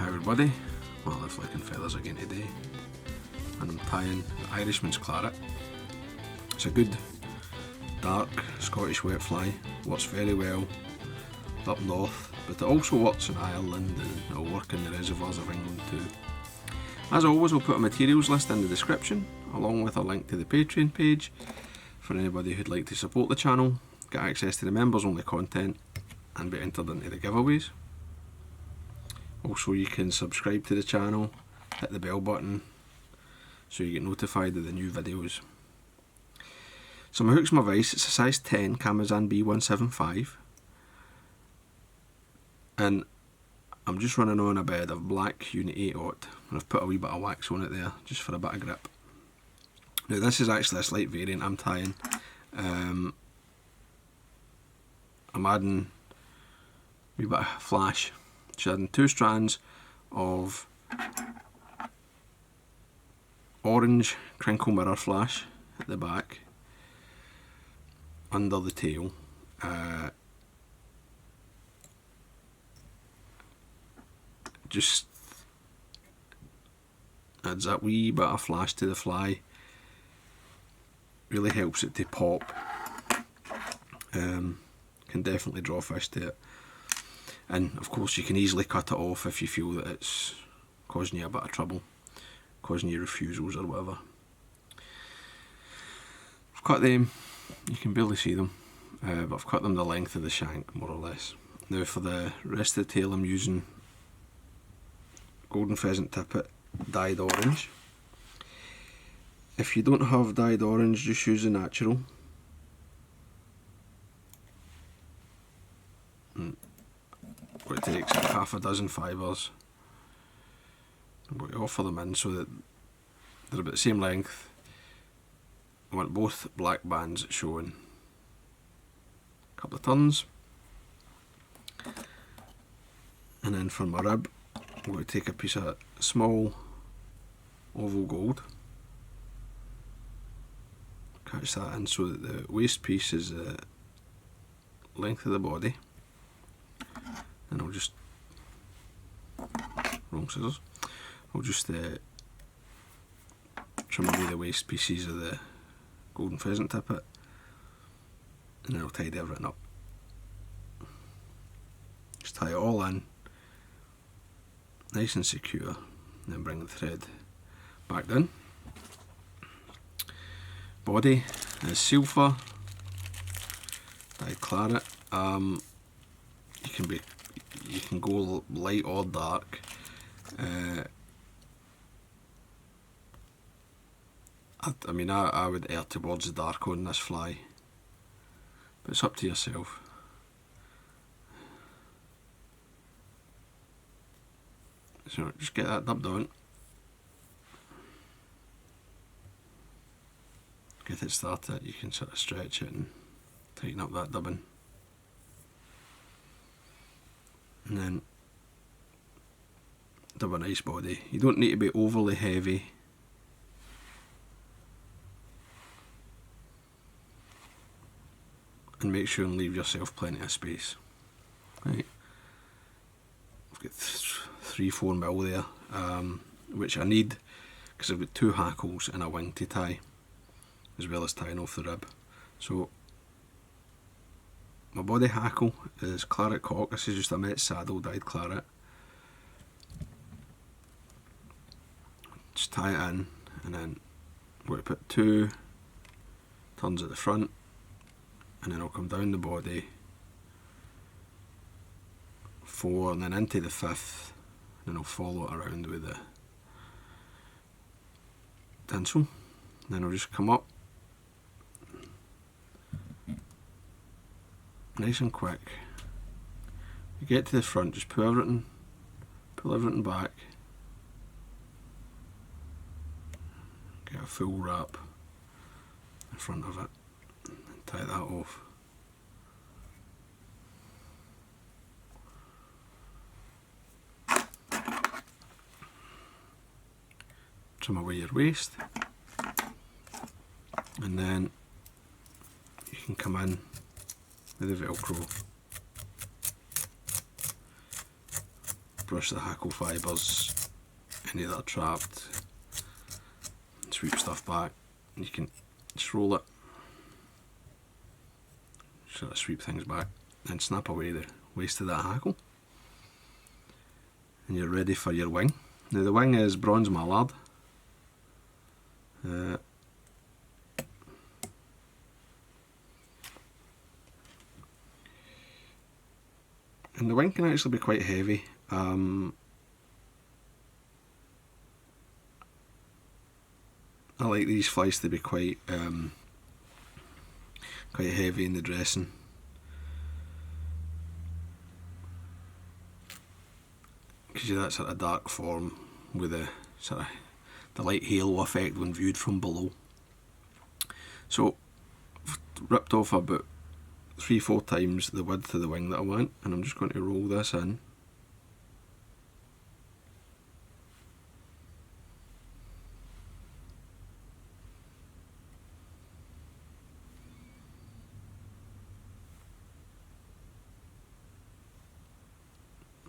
Hi everybody, well, the flicking feathers again today, and I'm tying the Irishman's Claret. It's a good dark Scottish wet fly, works very well up north, but it also works in Ireland and it'll work in the reservoirs of England too. As always, I'll put a materials list in the description along with a link to the Patreon page for anybody who'd like to support the channel, get access to the members only content and be entered into the giveaways. Also, you can subscribe to the channel, hit the bell button so you get notified of the new videos. So my hook's my vice, it's a size 10 Kamasan B175, and I'm just running on a bed of black Unit 8/0, and I've put a wee bit of wax on it there just for a bit of grip. Now this is actually a slight variant I'm tying. I'm adding a wee bit of flash. So adding 2 strands of orange Crinkle mirror flash at the back, under the tail, just adds that wee bit of flash to the fly, really helps it to pop, can definitely draw fish to it. And of course you can easily cut it off if you feel that it's causing you a bit of trouble, causing you refusals or whatever. I've cut them, you can barely see them, but I've cut them the length of the shank more or less. Now for the rest of the tail I'm using golden pheasant tippet dyed orange. If you don't have dyed orange, just use the natural. It takes like half a dozen fibres. I'm going to offer them in so that they're about the same length. I want both black bands showing. A couple of turns. And then for my rib, I'm going to take a piece of small oval gold. Catch that in so that the waist piece is the length of the body. And I'll just, wrong scissors, I'll just trim away the waist pieces of the golden pheasant tippet, and then I'll tidy everything up. Just tie it all in, nice and secure, and then bring the thread back down. Body is silver, dyed claret. You can go light or dark. I mean, I would err towards the dark on this fly, but it's up to yourself. So just get that dubbed on, get it started. You can sort of stretch it and tighten up that dubbing. And then dub a nice body. You don't need to be overly heavy. And make sure and leave yourself plenty of space. Right. I've got 3-4 mil there, which I need because I've got 2 hackles and a wing to tie, as well as tying off the rib. So my body hackle is claret cock. This is just a Met saddle dyed claret. Just tie it in, and then I'm going to put 2 turns at the front, and then I'll come down the body, 4, and then into the 5th, and then I'll follow it around with the tinsel. And then I'll just come up nice and quick. You get to the front, just pull everything back, get a full wrap in front of it, and tie that off. Trim away your waist, and then you can come in with the Velcro. brush the hackle fibres, any that are trapped, sweep stuff back, and you can just roll it, sort of sweep things back, and snap away the waste of that hackle, and you're ready for your wing. Now the wing is bronze mallard. And the wing can actually be quite heavy. I like these flies to be quite heavy in the dressing. Gives you that sort of dark form with the sort of the light halo effect when viewed from below. So I've ripped off about 3-4 times the width of the wing that I want, and I'm just going to roll this in.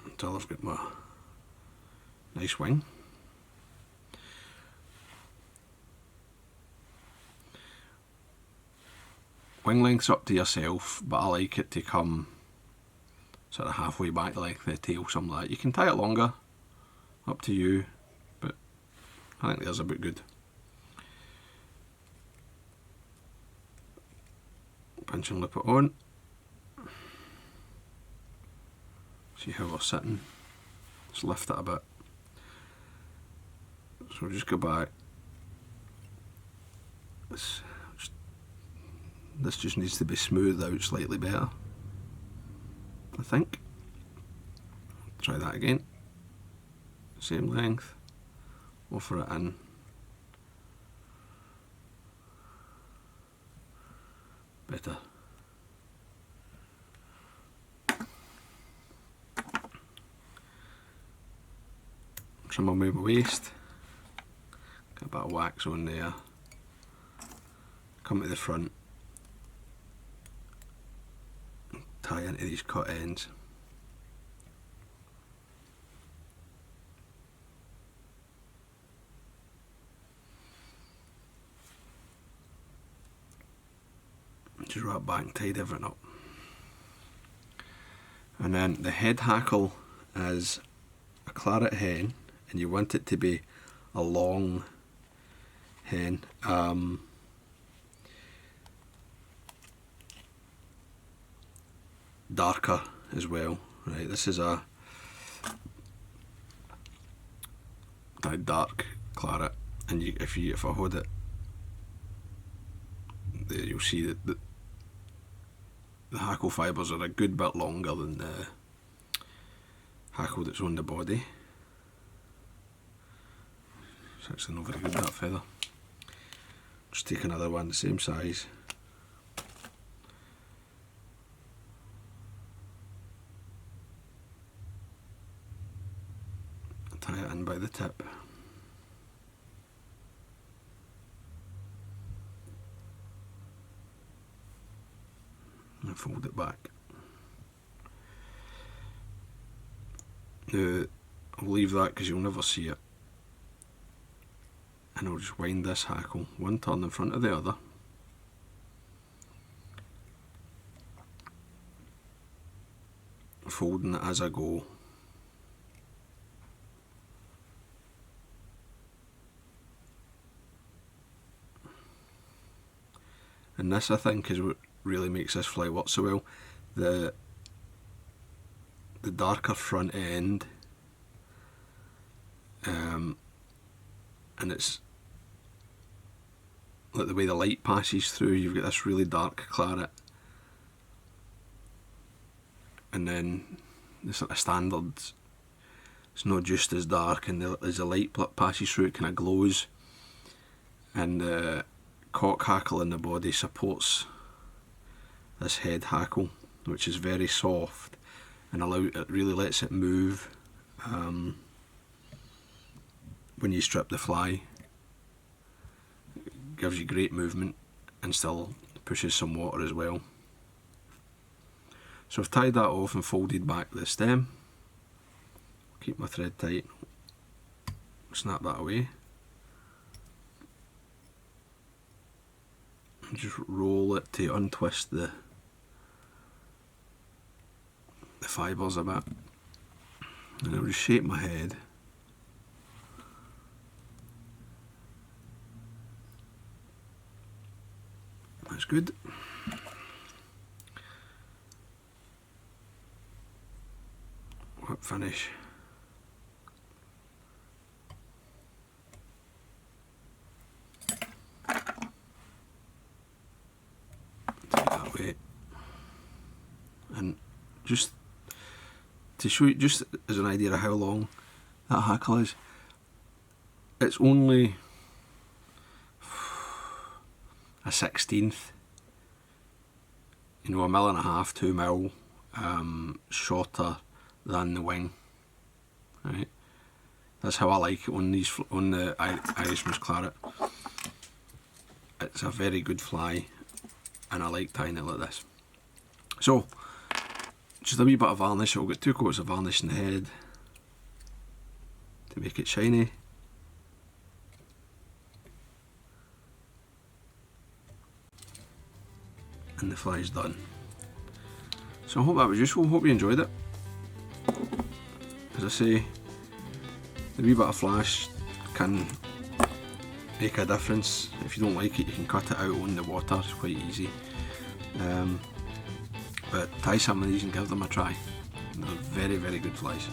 Until I've got my nice wing. Wing length's up to yourself, but I like it to come sort of halfway back the length of the tail, something like that. You can tie it longer, up to you, but I think there's about good. Pinch and loop it on. See how we're sitting. Just lift it a bit. So we'll just go back. This just needs to be smoothed out slightly better, I think. Try that again. Same length. Offer it in. Better. Trim away my waist. Get a bit of wax on there. Come to the front. Tie into these cut ends. Just wrap back and tidy everything up. And then the head hackle is a claret hen, and you want it to be a long hen. Darker as well, right? This is a dark claret, and if I hold it there, you'll see that the hackle fibres are a good bit longer than the hackle that's on the body. It's actually not very good, that feather. Just take another one the same size. Tie it in by the tip. And fold it back. Now, I'll leave that because you'll never see it. And I'll just wind this hackle one turn in front of the other. Folding it as I go. And this, I think, is what really makes this fly work so well. The darker front end, and it's like the way the light passes through. You've got this really dark claret, and then the sort of standards, it's not just as dark, and as the light passes through, it kind of glows, and the cock hackle in the body supports this head hackle, which is very soft, and it really lets it move when you strip the fly. It gives you great movement and still pushes some water as well. So I've tied that off and folded back the stem. keep my thread tight, snap that away, and just roll it to untwist the fibres a bit, and I'll just shape my head. That's good. Whip finish. Take that away. And just to show you, just as an idea of how long that hackle is, it's only a 1/16, you know, 1.5mm, 2mm shorter than the wing. Right, that's how I like it on these, on the Irishman's Claret. It's a very good fly, and I like tying it like this. So just a wee bit of varnish. I'll get 2 coats of varnish in the head to make it shiny. And the fly's done. So I hope that was useful, hope you enjoyed it. As I say, the wee bit of flash can make a difference. If you don't like it, you can cut it out on the water, it's quite easy. But tie some of these and give them a try. They're very, very good flies.